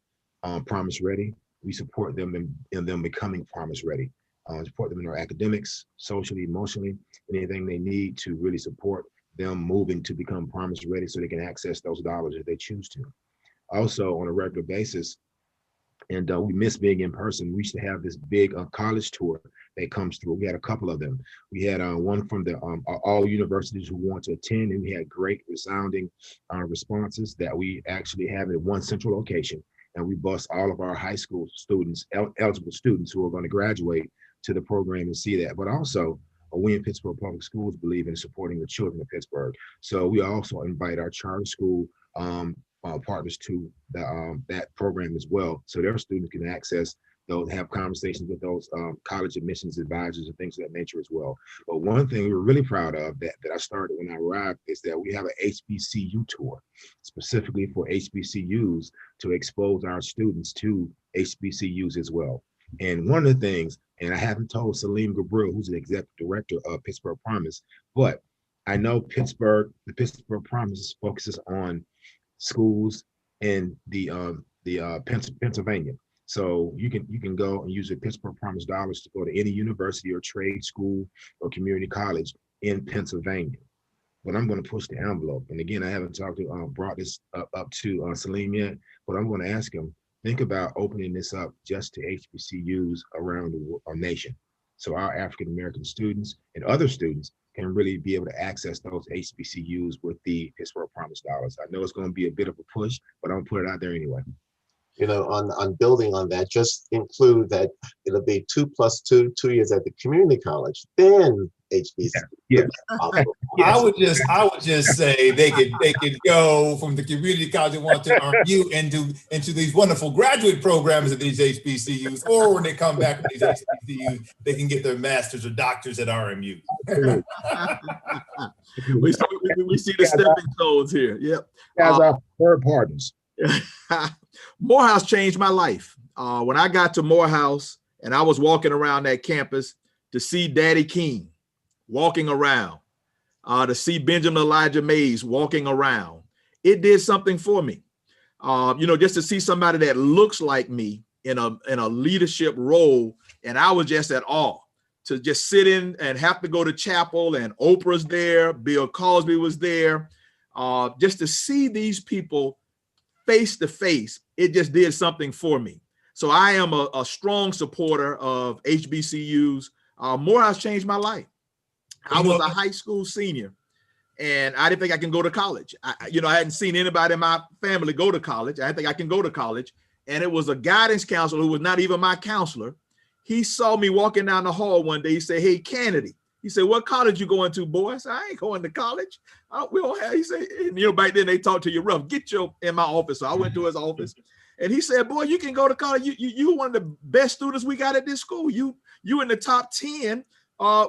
Promise ready, we support them in them becoming Promise ready. Support them in their academics, socially, emotionally, anything they need to really support them moving to become Promise ready so they can access those dollars if they choose to. Also, on a regular basis, and we miss being in person. We used to have this big college tour that comes through. We had a couple of them. We had one from the all universities who want to attend, and we had great resounding responses that we actually have at one central location. And we bus all of our high school students, eligible students who are going to graduate, to the program and see that. But also, we in Pittsburgh Public Schools believe in supporting the children of Pittsburgh. So we also invite our charter school partners to that program as well, so their students can access those, have conversations with those college admissions advisors and things of that nature as well. But one thing we're really proud of that I started when I arrived is that we have an HBCU tour specifically for HBCUs to expose our students to HBCUs as well. And one of the things, and I haven't told Salim Gabriel, who's the executive director of Pittsburgh Promise, but I know the Pittsburgh Promise focuses on schools in the Pennsylvania. So you can go and use the Pittsburgh Promise dollars to go to any university or trade school or community college in Pennsylvania. But I'm going to push the envelope. And again, I haven't brought this up to Salim yet, but I'm going to ask him, think about opening this up just to HBCUs around our nation. So our African-American students and other students can really be able to access those HBCUs with the Pittsburgh Promise dollars. I know it's going to be a bit of a push, but I'm going to put it out there anyway. You know, on building on that, just include that it'll be 2+2, 2 years at the community college, then HBCU. Yeah. I would just say they could go from the community college they want to RMU into these wonderful graduate programs at these HBCUs, or when they come back from these HBCUs, they can get their masters or doctors at RMU. we see the stepping stones here. Yep. Guys are third partners. Morehouse changed my life. When I got to Morehouse and I was walking around that campus, to see Daddy King walking around, to see Benjamin Elijah Mays walking around, it did something for me. You know, just to see somebody that looks like me in a leadership role, and I was just at awe. To just sit in and have to go to chapel, and Oprah's there, Bill Cosby was there, just to see these people face to face, it just did something for me. So I am a strong supporter of HBCUs. Morehouse changed my life. I was a high school senior and I didn't think I can go to college. I hadn't seen anybody in my family go to college. I didn't think I can go to college. And it was a guidance counselor who was not even my counselor. He saw me walking down the hall one day. He said, "Hey, Kennedy." He said, "What college you going to, boy?" I said, "I ain't going to college. We don't have," he said, back then they talk to you rough. "Get your in my office." So I went to his office and he said, "Boy, you can go to college. You one of the best students we got at this school. You in the top 10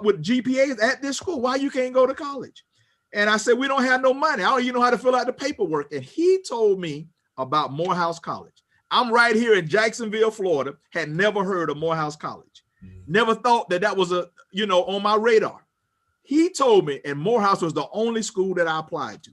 with GPAs at this school. Why you can't go to college?" And I said, "We don't have no money. I don't even know how to fill out the paperwork." And he told me about Morehouse College. I'm right here in Jacksonville, Florida, had never heard of Morehouse College. Never thought that was on my radar. He told me, and Morehouse was the only school that I applied to.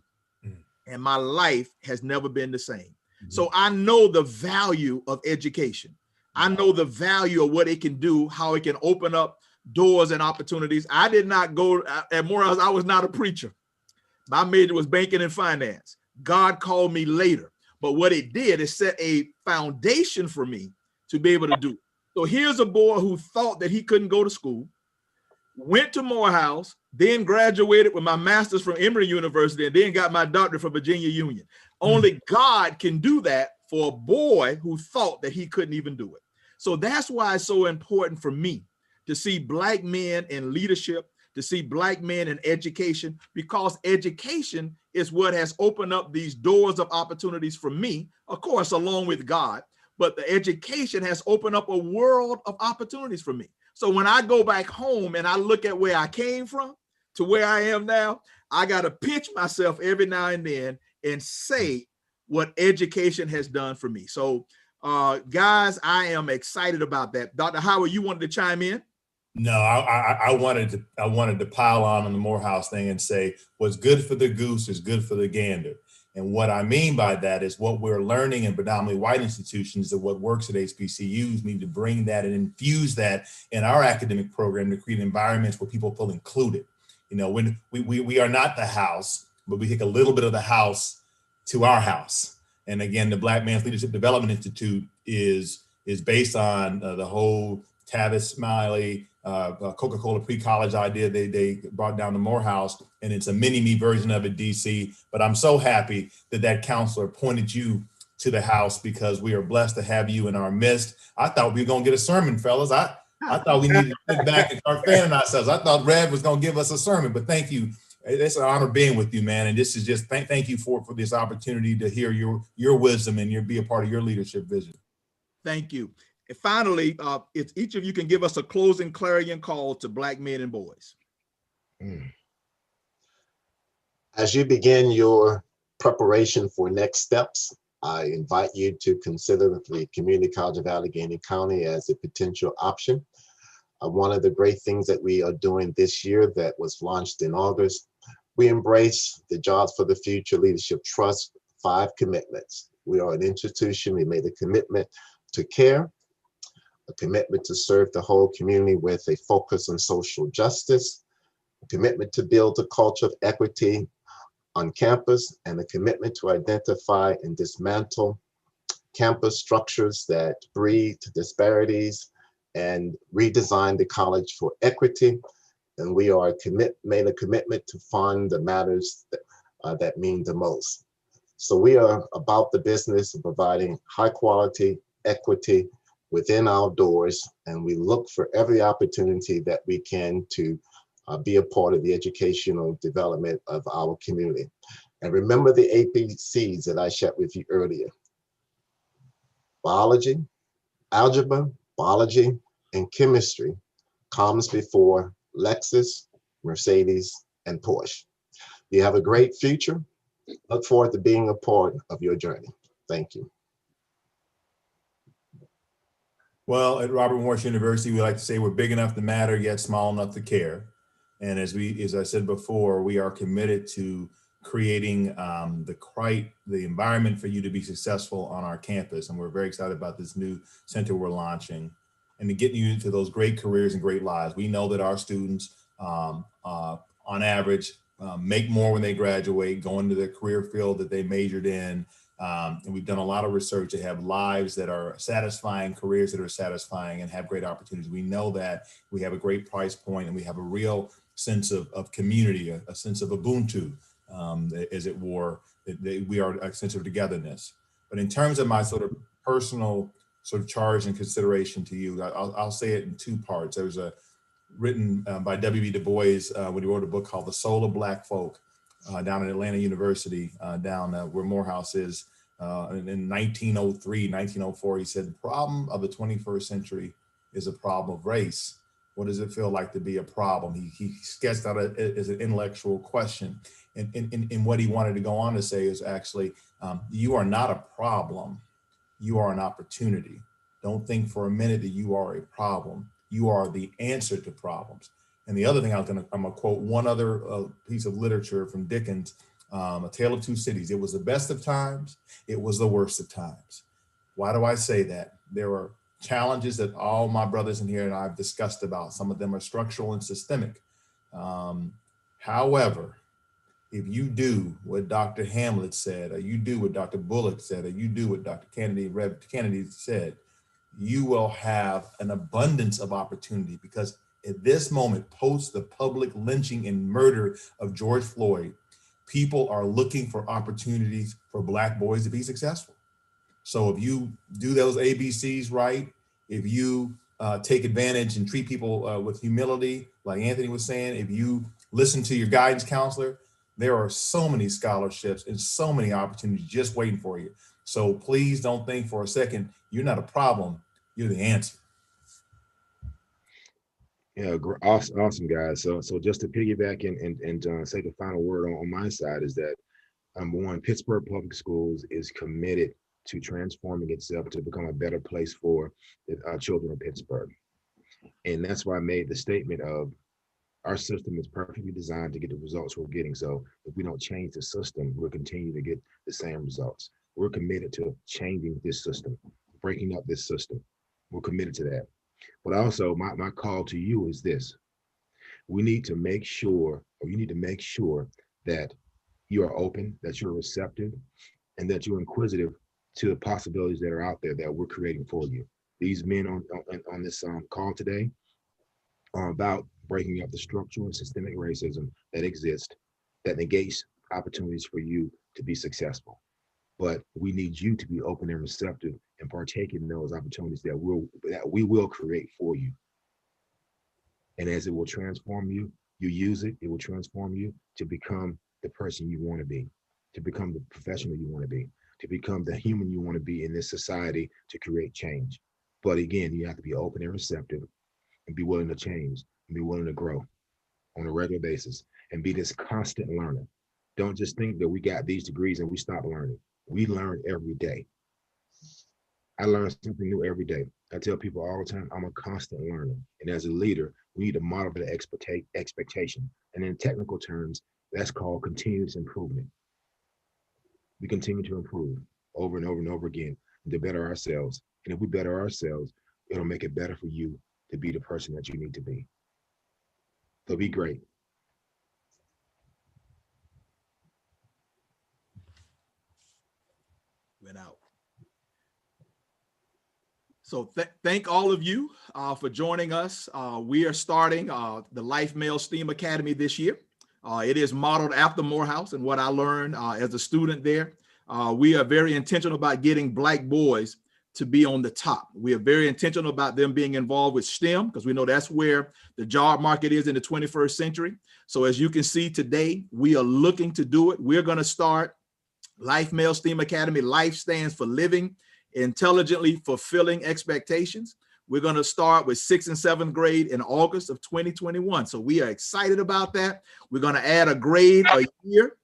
And my life has never been the same. So I know the value of education. I know the value of what it can do, how it can open up doors and opportunities. I did not go at Morehouse. I was not a preacher. My major was banking and finance. God called me later. But what it did is set a foundation for me to be able to do. So here's a boy who thought that he couldn't go to school, went to Morehouse, then graduated with my master's from Emory University, and then got my doctorate from Virginia Union. Only God can do that for a boy who thought that he couldn't even do it. So that's why it's so important for me to see Black men in leadership, to see Black men in education, because education is what has opened up these doors of opportunities for me, of course, along with God, but the education has opened up a world of opportunities for me. So when I go back home and I look at where I came from to where I am now, I got to pinch myself every now and then and say what education has done for me. So guys, I am excited about that. Dr. Howard, you wanted to chime in? No, I wanted to pile on the Morehouse thing and say what's good for the goose is good for the gander. And what I mean by that is what we're learning in predominantly white institutions, that what works at HBCUs need to bring that and infuse that in our academic program to create environments where people feel included. When we are not the house, but we take a little bit of the house to our house. And again, the Black Man's Leadership Development Institute is based on the whole Tavis Smiley, Coca-Cola pre-college idea they brought down to Morehouse, and it's a mini-me version of it, DC. But I'm so happy that counselor pointed you to the house, because we are blessed to have you in our midst. I thought we were gonna get a sermon, fellas. I thought we needed to sit back and start fanning ourselves. I thought Rev was gonna give us a sermon, but thank you. It's an honor being with you, man. And this is just thank you for this opportunity to hear your wisdom and be a part of your leadership vision. Thank you. And finally, if each of you can give us a closing clarion call to Black men and boys. As you begin your preparation for next steps, I invite you to consider the Community College of Allegheny County as a potential option. One of the great things that we are doing this year that was launched in August, we embrace the Jobs for the Future Leadership Trust 5 commitments. We are an institution. We made a commitment to care, a commitment to serve the whole community with a focus on social justice, a commitment to build a culture of equity on campus, and a commitment to identify and dismantle campus structures that breed disparities and redesign the college for equity. And we are made a commitment to fund the matters that mean the most. So we are about the business of providing high quality equity within our doors, and we look for every opportunity that we can to be a part of the educational development of our community. And remember the ABCs that I shared with you earlier. Biology, algebra, biology, and chemistry comes before Lexus, Mercedes, and Porsche. You have a great future. Look forward to being a part of your journey. Thank you. Well, at Robert Morris University, we like to say we're big enough to matter, yet small enough to care. And as I said before, we are committed to creating the environment for you to be successful on our campus. And we're very excited about this new center we're launching and to getting you into those great careers and great lives. We know that our students, on average, make more when they graduate, go into the career field that they majored in, And we've done a lot of research to have lives that are satisfying, careers that are satisfying, and have great opportunities. We know that we have a great price point, and we have a real sense of community, a sense of Ubuntu, as it were. We are a sense of togetherness. But in terms of my sort of personal sort of charge and consideration to you, I'll say it in two parts. There's a written by W.B. Du Bois when he wrote a book called The Soul of Black Folk down at Atlanta University, down where Morehouse is. In 1903, 1904, he said, the problem of the 21st century is a problem of race. What does it feel like to be a problem? He sketched out as an intellectual question. And what he wanted to go on to say is actually, you are not a problem. You are an opportunity. Don't think for a minute that you are a problem. You are the answer to problems. And the other thing I'm gonna quote one other piece of literature from Dickens, A Tale of Two Cities. It was the best of times. It was the worst of times. Why do I say that? There are challenges that all my brothers in here and I have discussed about. Some of them are structural and systemic. However, if you do what Dr. Hamlet said, or you do what Dr. Bullock said, or you do what Dr. Kennedy said, you will have an abundance of opportunity, because at this moment, post the public lynching and murder of George Floyd, people are looking for opportunities for Black boys to be successful. So if you do those ABCs right, if you take advantage and treat people with humility, like Anthony was saying, if you listen to your guidance counselor, there are so many scholarships and so many opportunities just waiting for you. So please don't think for a second, you're not a problem, you're the answer. Yeah, awesome guys. So just to piggyback and say the final word on my side is that number one, Pittsburgh Public Schools is committed to transforming itself to become a better place for the children of Pittsburgh. And that's why I made the statement of our system is perfectly designed to get the results we're getting. So if we don't change the system, we'll continue to get the same results. We're committed to changing this system, breaking up this system. We're committed to that. But also my call to you is this. We need to make sure, or you need to make sure that you are open, that you're receptive, and that you're inquisitive to the possibilities that are out there that we're creating for you. These men on this call today are about breaking up the structural and systemic racism that exists, that negates opportunities for you to be successful. But we need you to be open and receptive and partake in those opportunities that we will create for you. And as it will transform you, you use it, it will transform you to become the person you want to be, to become the professional you want to be, to become the human you want to be in this society to create change. But again, you have to be open and receptive and be willing to change and be willing to grow on a regular basis and be this constant learner. Don't just think that we got these degrees and we stop learning. We learn every day. I learn something new every day. I tell people all the time, I'm a constant learner. And as a leader, we need to model the expectation. And in technical terms, that's called continuous improvement. We continue to improve over and over and over again to better ourselves. And if we better ourselves, it'll make it better for you to be the person that you need to be. So be great. Went out. So thank all of you for joining us. We are starting the Life Male STEAM Academy this year. It is modeled after Morehouse and what I learned as a student there. We are very intentional about getting Black boys to be on the top. We are very intentional about them being involved with STEM because we know that's where the job market is in the 21st century. So as you can see today, we are looking to do it. We're going to start Life Male STEAM Academy. Life stands for living intelligently fulfilling expectations. We're going to start with 6th and 7th grade in August of 2021. So we are excited about that. We're going to add a grade a year.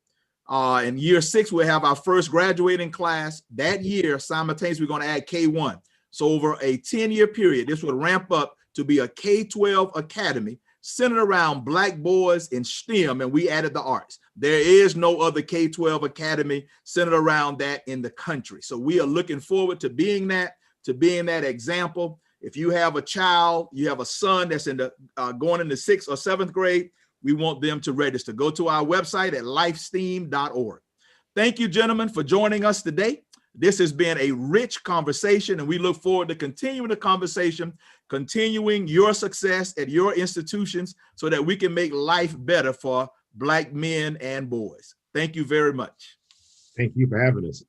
In year 6, we'll have our first graduating class. That year, simultaneously, we're going to add K-1. So over a 10-year period, this will ramp up to be a K-12 academy centered around Black boys in STEM, and we added the arts. There is no other K-12 academy centered around that in the country. So we are looking forward to being that example. If you have a child, you have a son that's in the going into 6th or 7th grade, we want them to register. Go to our website at lifesteam.org. Thank you, gentlemen, for joining us today. This has been a rich conversation, and we look forward to continuing the conversation, continuing your success at your institutions so that we can make life better for Black men and boys. Thank you very much. Thank you for having us.